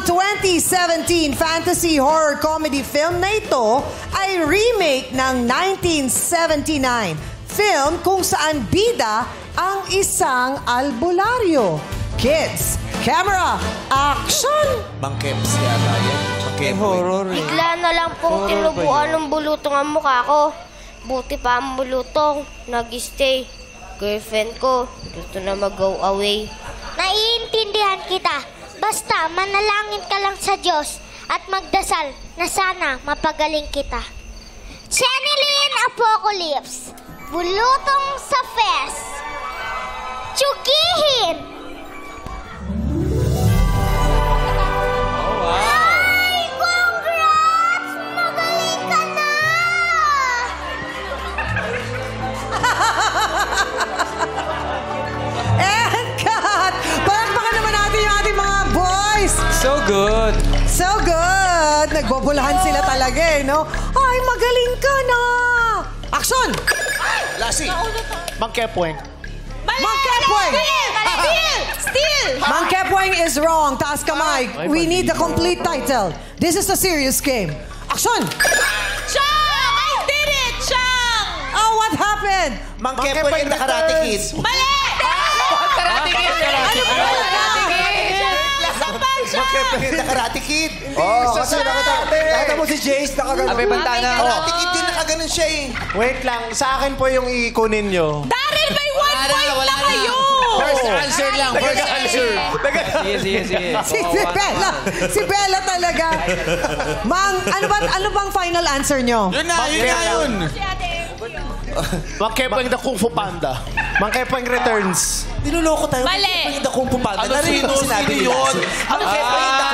2017 fantasy horror comedy film na ito ay remake ng 1979 film kung saan bida ang isang albularyo. Kids, camera, action! Mang Keps yata yan. Mang Keps. Horror eh. Bigla na lang pong tinubuan ng bulutong ang mukha ko. Buti pa ang bulutong, nag-stay. Girlfriend ko, gusto na mag-go away. Naiintindihan kita. Basta manalangin ka lang sa Diyos at magdasal na sana mapagaling kita. Channeline Apocalypse. Bulutong sa fest. Tsugihin! Ay, congrats! Magaling ka na! And cut! Palakpakan naman natin yung ating mga boys! So good. So good! Nagbobolahan sila talaga eh, no? Ay, magaling ka na! Action! Lassie. Mang Kepweng. Mang Kepweng! Steal! Mang Kepweng is wrong. Taas kamay. We need the complete title. This is a serious game. Action! Chang! I did it, Chang! Oh, what happened? Mang Kepweng and the Karate Kid. Mali! Karate Kid. Ano ba talaga? Mang Kepweng and the Karate Kid. Oo, kasi nakita mo si Jace, nakagano. Abe Bantana. Karate Kid din nakaganon siya eh. Wait lang, sa akin po yung ikunin nyo. Daryl, may 1 point na kayo! First answer lang. First answer. Sige. Si Bella talaga. Mang, ano bang final answer nyo? Yun na. Mang Kepweng the Kung Fu Panda. Mang Kepweng Returns. Niloloko tayo. Mali. Mang Kepweng and the Kung Fu Panda. Narinig ko sinabi nila. Mang Kepweng and the